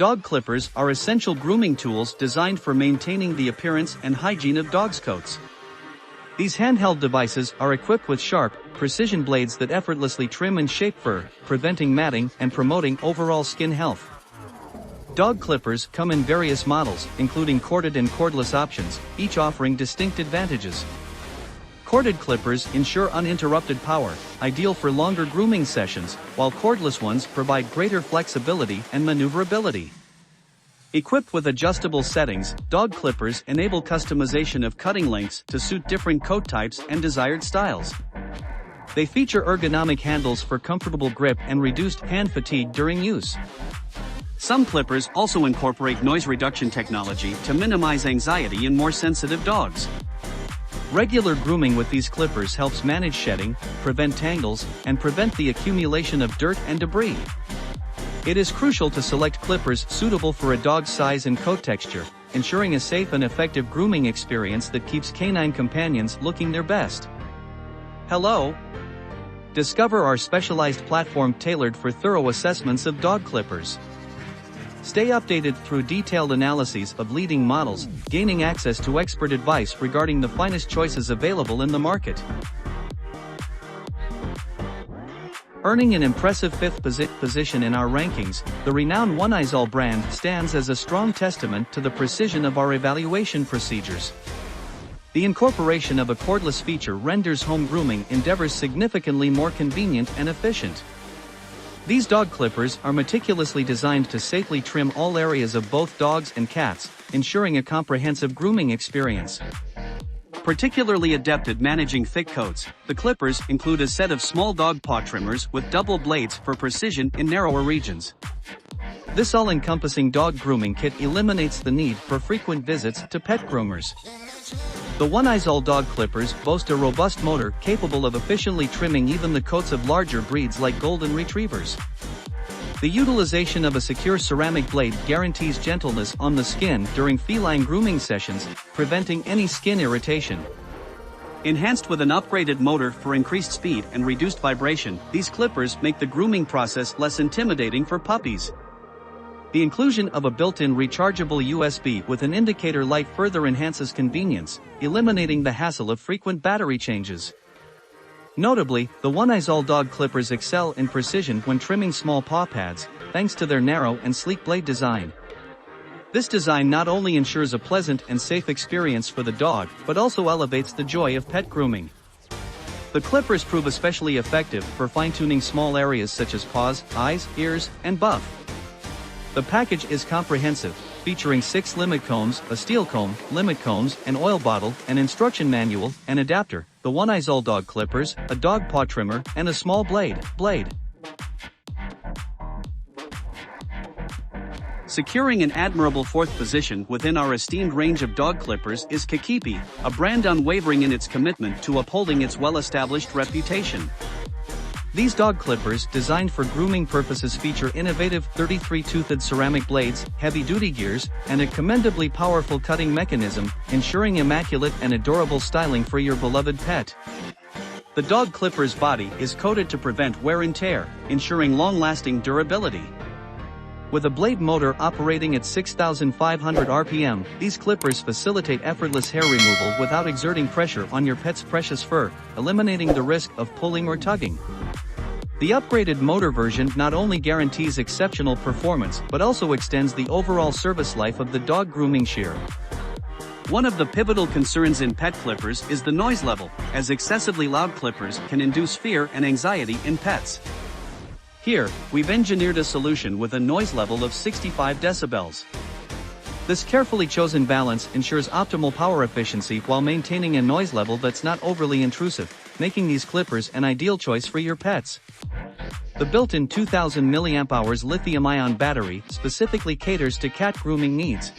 Dog clippers are essential grooming tools designed for maintaining the appearance and hygiene of dogs' coats. These handheld devices are equipped with sharp, precision blades that effortlessly trim and shape fur, preventing matting and promoting overall skin health. Dog clippers come in various models, including corded and cordless options, each offering distinct advantages. Corded clippers ensure uninterrupted power, ideal for longer grooming sessions, while cordless ones provide greater flexibility and maneuverability. Equipped with adjustable settings, dog clippers enable customization of cutting lengths to suit different coat types and desired styles. They feature ergonomic handles for comfortable grip and reduced hand fatigue during use. Some clippers also incorporate noise reduction technology to minimize anxiety in more sensitive dogs. Regular grooming with these clippers helps manage shedding, prevent tangles, and prevent the accumulation of dirt and debris. It is crucial to select clippers suitable for a dog's size and coat texture, ensuring a safe and effective grooming experience that keeps canine companions looking their best. Hello! Discover our specialized platform tailored for thorough assessments of dog clippers. Stay updated through detailed analyses of leading models, gaining access to expert advice regarding the finest choices available in the market. Earning an impressive fifth position in our rankings, the renowned oneisall brand stands as a strong testament to the precision of our evaluation procedures. The incorporation of a cordless feature renders home grooming endeavors significantly more convenient and efficient. These dog clippers are meticulously designed to safely trim all areas of both dogs and cats, ensuring a comprehensive grooming experience. Particularly adept at managing thick coats, the clippers include a set of small dog paw trimmers with double blades for precision in narrower regions. This all-encompassing dog grooming kit eliminates the need for frequent visits to pet groomers. The oneisall dog clippers boast a robust motor capable of efficiently trimming even the coats of larger breeds like golden retrievers. The utilization of a secure ceramic blade guarantees gentleness on the skin during feline grooming sessions, preventing any skin irritation. Enhanced with an upgraded motor for increased speed and reduced vibration, these clippers make the grooming process less intimidating for puppies. The inclusion of a built-in rechargeable USB with an indicator light further enhances convenience, eliminating the hassle of frequent battery changes. Notably, the oneisall dog clippers excel in precision when trimming small paw pads, thanks to their narrow and sleek blade design. This design not only ensures a pleasant and safe experience for the dog, but also elevates the joy of pet grooming. The clippers prove especially effective for fine-tuning small areas such as paws, eyes, ears, and buff. The package is comprehensive, featuring 6 limit combs, a steel comb, limit combs, an oil bottle, an instruction manual, an adapter, the oneisall dog clippers, a dog paw trimmer, and a small blade. Securing an admirable fourth position within our esteemed range of dog clippers is Kikipi, a brand unwavering in its commitment to upholding its well-established reputation. These dog clippers, designed for grooming purposes, feature innovative 33-toothed ceramic blades, heavy-duty gears, and a commendably powerful cutting mechanism, ensuring immaculate and adorable styling for your beloved pet. The dog clipper's body is coated to prevent wear and tear, ensuring long-lasting durability. With a blade motor operating at 6,500 RPM, these clippers facilitate effortless hair removal without exerting pressure on your pet's precious fur, eliminating the risk of pulling or tugging. The upgraded motor version not only guarantees exceptional performance but also extends the overall service life of the dog grooming shear. One of the pivotal concerns in pet clippers is the noise level, as excessively loud clippers can induce fear and anxiety in pets. Here, we've engineered a solution with a noise level of 65 decibels. This carefully chosen balance ensures optimal power efficiency while maintaining a noise level that's not overly intrusive, making these clippers an ideal choice for your pets. The built-in 2000 mAh lithium-ion battery specifically caters to cat grooming needs.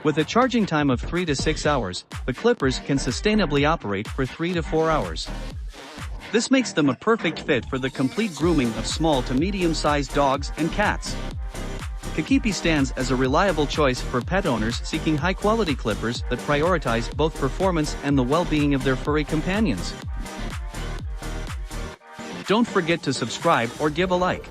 With a charging time of 3 to 6 hours, the clippers can sustainably operate for 3 to 4 hours. This makes them a perfect fit for the complete grooming of small to medium-sized dogs and cats. Kikipi stands as a reliable choice for pet owners seeking high-quality clippers that prioritize both performance and the well-being of their furry companions. Don't forget to subscribe or give a like.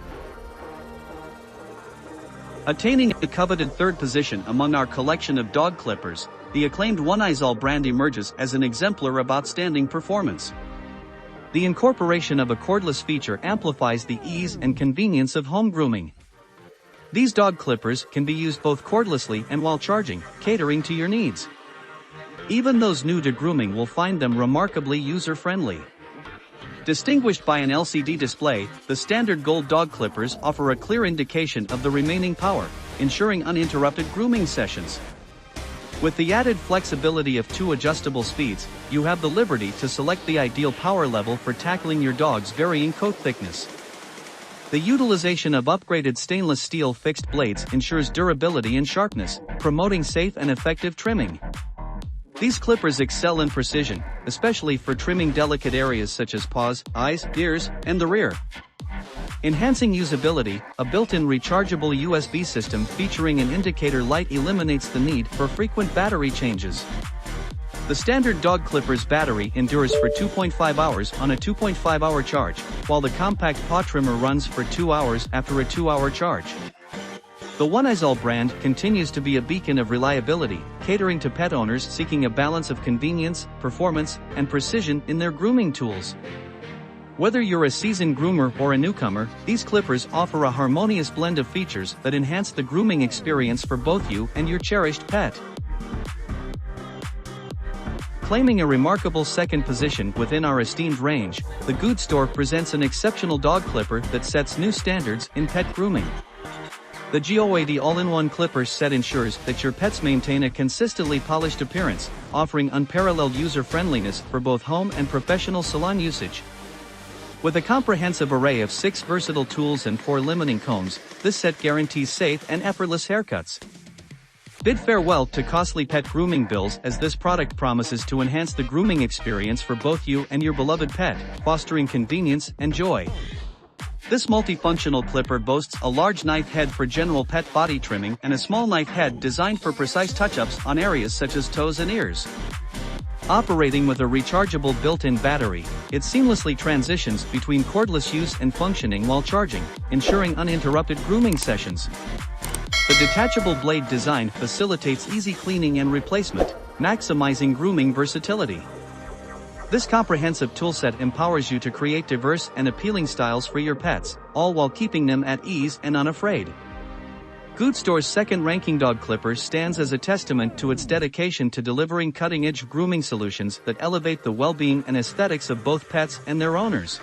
Attaining a coveted third position among our collection of dog clippers, the acclaimed oneisall brand emerges as an exemplar of outstanding performance. The incorporation of a cordless feature amplifies the ease and convenience of home grooming. These dog clippers can be used both cordlessly and while charging, catering to your needs. Even those new to grooming will find them remarkably user-friendly. Distinguished by an LCD display, the standard gold dog clippers offer a clear indication of the remaining power, ensuring uninterrupted grooming sessions. With the added flexibility of 2 adjustable speeds, you have the liberty to select the ideal power level for tackling your dog's varying coat thickness. The utilization of upgraded stainless steel fixed blades ensures durability and sharpness, promoting safe and effective trimming. These clippers excel in precision, especially for trimming delicate areas such as paws, eyes, ears, and the rear. Enhancing usability, a built-in rechargeable USB system featuring an indicator light eliminates the need for frequent battery changes. The standard dog clipper's battery endures for 2.5 hours on a 2.5-hour charge, while the compact paw trimmer runs for 2 hours after a 2-hour charge. The oneisall brand continues to be a beacon of reliability, catering to pet owners seeking a balance of convenience, performance, and precision in their grooming tools. Whether you're a seasoned groomer or a newcomer, these clippers offer a harmonious blend of features that enhance the grooming experience for both you and your cherished pet. Claiming a remarkable second position within our esteemed range, the Good Store presents an exceptional dog clipper that sets new standards in pet grooming. The GOAD all-in-one clipper set ensures that your pets maintain a consistently polished appearance, offering unparalleled user-friendliness for both home and professional salon usage. With a comprehensive array of 6 versatile tools and 4 limiting combs, this set guarantees safe and effortless haircuts. Bid farewell to costly pet grooming bills, as this product promises to enhance the grooming experience for both you and your beloved pet, fostering convenience and joy. This multifunctional clipper boasts a large knife head for general pet body trimming and a small knife head designed for precise touch-ups on areas such as toes and ears. Operating with a rechargeable built-in battery, it seamlessly transitions between cordless use and functioning while charging, ensuring uninterrupted grooming sessions. The detachable blade design facilitates easy cleaning and replacement, maximizing grooming versatility. This comprehensive toolset empowers you to create diverse and appealing styles for your pets, all while keeping them at ease and unafraid. Good Store's second-ranking dog clipper stands as a testament to its dedication to delivering cutting-edge grooming solutions that elevate the well-being and aesthetics of both pets and their owners.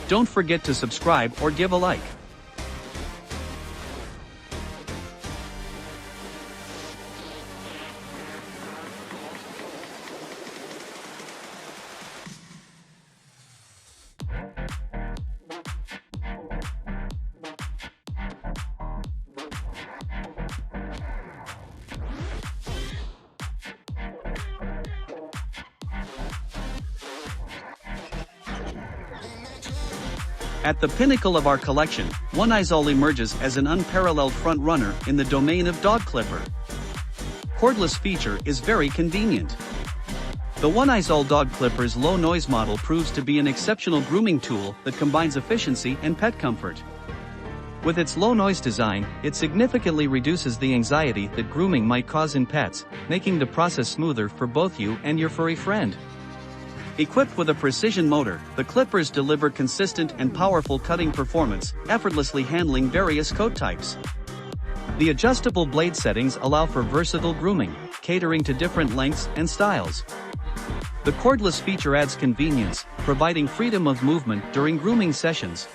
Don't forget to subscribe or give a like. At the pinnacle of our collection, oneisall emerges as an unparalleled front-runner in the domain of dog clipper. Cordless feature is very convenient. The oneisall dog clipper's low-noise model proves to be an exceptional grooming tool that combines efficiency and pet comfort. With its low-noise design, it significantly reduces the anxiety that grooming might cause in pets, making the process smoother for both you and your furry friend. Equipped with a precision motor, the clippers deliver consistent and powerful cutting performance, effortlessly handling various coat types. The adjustable blade settings allow for versatile grooming, catering to different lengths and styles. The cordless feature adds convenience, providing freedom of movement during grooming sessions.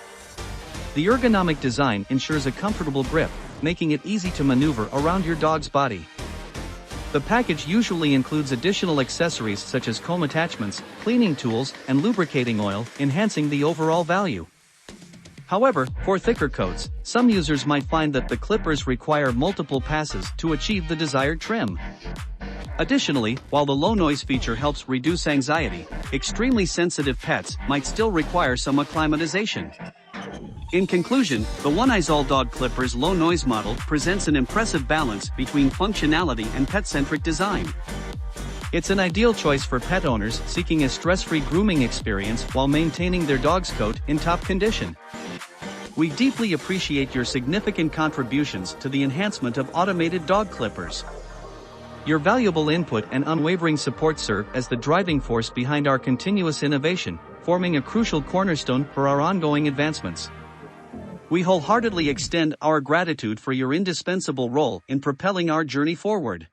The ergonomic design ensures a comfortable grip, making it easy to maneuver around your dog's body. The package usually includes additional accessories such as comb attachments, cleaning tools, and lubricating oil, enhancing the overall value. However, for thicker coats, some users might find that the clippers require multiple passes to achieve the desired trim. Additionally, while the low-noise feature helps reduce anxiety, extremely sensitive pets might still require some acclimatization. In conclusion, the oneisall dog clipper's low-noise model presents an impressive balance between functionality and pet-centric design. It's an ideal choice for pet owners seeking a stress-free grooming experience while maintaining their dog's coat in top condition. We deeply appreciate your significant contributions to the enhancement of automated dog clippers. Your valuable input and unwavering support serve as the driving force behind our continuous innovation, forming a crucial cornerstone for our ongoing advancements. We wholeheartedly extend our gratitude for your indispensable role in propelling our journey forward.